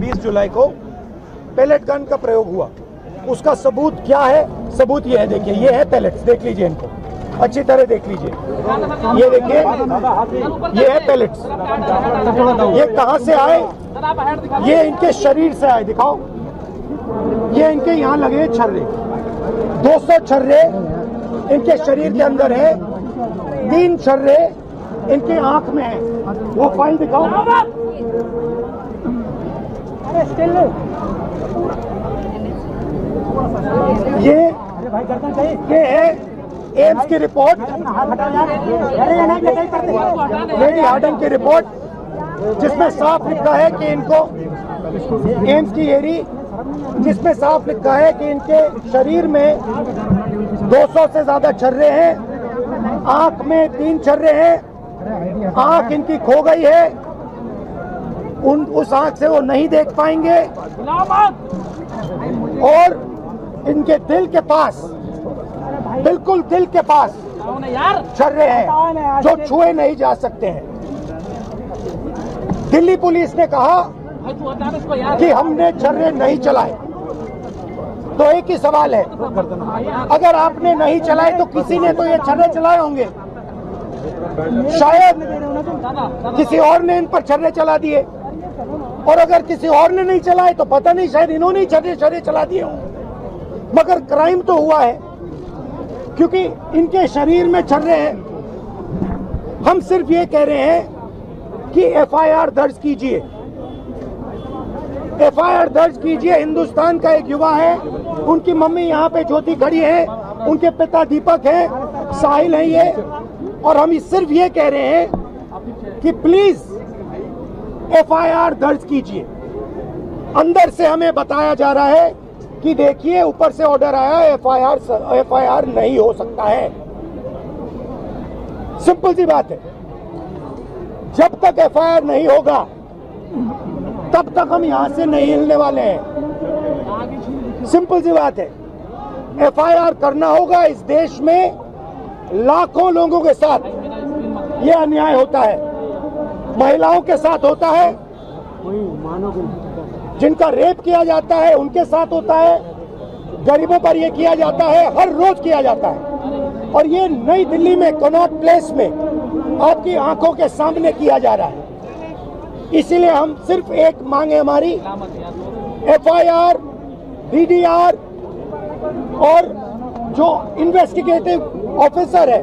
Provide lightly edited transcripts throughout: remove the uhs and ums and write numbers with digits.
20 जुलाई को pellet gun का प्रयोग हुआ। उसका सबूत क्या है? सबूत ये है, देखिए ये है पैलेट्स, देख लीजिए इनको अच्छी तरह देख लीजिए। ये देखिए ये है पैलेट्स। ये कहां से आए? ये इनके शरीर से आए। दिखाओ, ये इनके यहाँ लगे छर्रे, 200 छर्रे इनके शरीर के अंदर है, 3 छर्रे इनके आंख में है। वो फाइल दिखाओ। ये है एम्स की रिपोर्ट, लेडी हार्डिंग की रिपोर्ट, जिसमें साफ लिखा है कि इनको एम्स की एरी, जिसमें साफ लिखा है कि इनके शरीर में 200 से ज्यादा छर्रे हैं, आंख में 3 छर्रे हैं, आंख इनकी खो गई है, उस आंख से वो नहीं देख पाएंगे, और इनके दिल के पास, बिल्कुल दिल के पास छर्रे हैं जो छुए नहीं जा सकते हैं। दिल्ली पुलिस ने कहा कि हमने छर्रे नहीं चलाए। तो एक ही सवाल है, अगर आपने नहीं चलाए तो किसी ने तो ये छर्रे चलाए होंगे। शायद किसी और ने इन पर छर्रे चला दिए, और अगर किसी और ने नहीं चलाए तो पता नहीं, शायद इन्होंने ही छर्रे चला दिए हों। मगर क्राइम तो हुआ है, क्योंकि इनके शरीर में छर्रे हैं। हम सिर्फ ये कह रहे हैं कि एफआईआर दर्ज कीजिए, एफआईआर दर्ज कीजिए। हिंदुस्तान का एक युवा है, उनकी मम्मी यहाँ पे ज्योति खड़ी है, उनके पिता दीपक है, साहिल है ये, और हम सिर्फ ये कह रहे हैं कि प्लीज एफआईआर दर्ज कीजिए। अंदर से हमें बताया जा रहा है कि देखिए ऊपर से ऑर्डर आया है, एफआईआर नहीं हो सकता है। सिंपल सी बात है, जब तक एफआईआर नहीं होगा तब तक हम यहां से नहीं हिलने वाले हैं। सिंपल सी बात है, एफआईआर करना होगा। इस देश में लाखों लोगों के साथ ये अन्याय होता है, महिलाओं के साथ होता है, जिनका रेप किया जाता है उनके साथ होता है, गरीबों पर यह किया जाता है, हर रोज किया जाता है। और ये नई दिल्ली में कनॉट प्लेस में आपकी आंखों के सामने किया जा रहा है। इसीलिए हम सिर्फ एक मांग है हमारी, एफआईआर, डीडीआर, और जो इन्वेस्टिगेटिव ऑफिसर है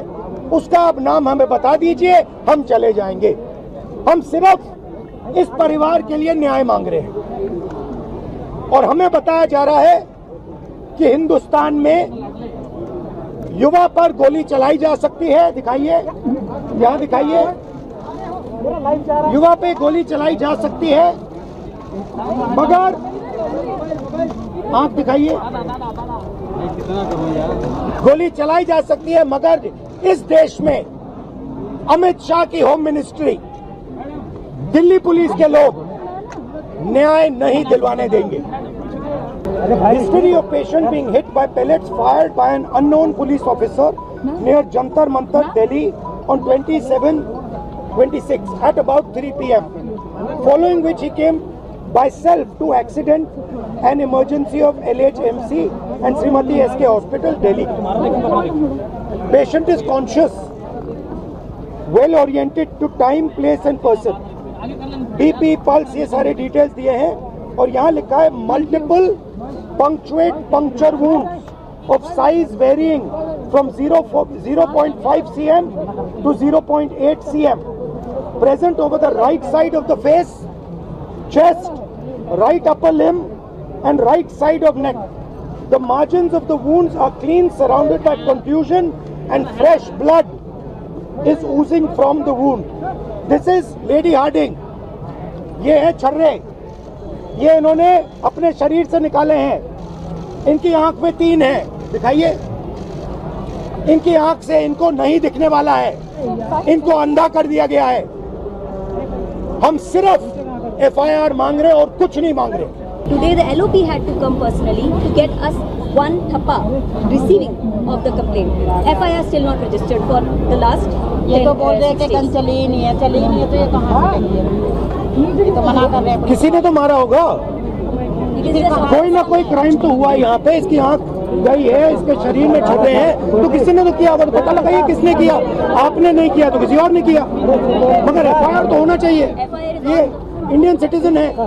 उसका आप नाम हमें बता दीजिए, हम चले जाएंगे। हम सिर्फ इस परिवार के लिए न्याय मांग रहे हैं। और हमें बताया जा रहा है कि हिंदुस्तान में युवा पर गोली चलाई जा सकती है। दिखाइए, यहाँ दिखाइए, युवा पे गोली चलाई जा सकती है, मगर आंख दिखाइए, गोली चलाई जा सकती है, मगर इस देश में अमित शाह की होम मिनिस्ट्री, दिल्ली पुलिस के लोग न्याय नहीं दिलवाने देंगे। History of patient being hit by pellets fired by an unknown police officer near Jantar Mantar, Delhi on 27/26 at about 3 p.m. Following which he came by self to accident and emergency of LHMC and Srimati SK Hospital, Delhi. Patient is conscious, well oriented to time, place and person. BP, pulse, ये सारे details दिए हैं। और यहाँ लिखा है multiple punctuate puncture wounds of size varying from 0.5 cm to 0.8 cm present over the right side of the face, chest, right upper limb and right side of neck. The margins of the wounds are clean, surrounded by contusion, and fresh blood is oozing from the wound. This is Lady Harding. ये है छर्रे, ये इन्होंने अपने शरीर से निकाले हैं। इनकी आंख में 3 है, दिखाइए, इनकी आंख से इनको नहीं दिखने वाला है, इनको अंधा कर दिया गया है। हम सिर्फ एफआईआर मांग रहे और कुछ नहीं मांग रहे। Today the LOP had to come personally to get us one thappa receiving of the complaint. FIR still not registered for the last ये तो बोल रहे हैं कि गन चली ही नहीं है, चली ही नहीं है, तो ये कहाँ से चली है? ये तो मना कर रहे हैं। किसी ने तो मारा होगा, कोई ना कोई क्राइम तो हुआ है यहाँ पे। इसकी आंख गई है, इसके शरीर में छर्रे हैं, तो किसी ने तो किया होगा। तो पता लगाइए किसने किया। आपने नहीं किया तो किसी और ने किया, मगर एफआईआर तो होना चाहिए। ये इंडियन सिटीजन है।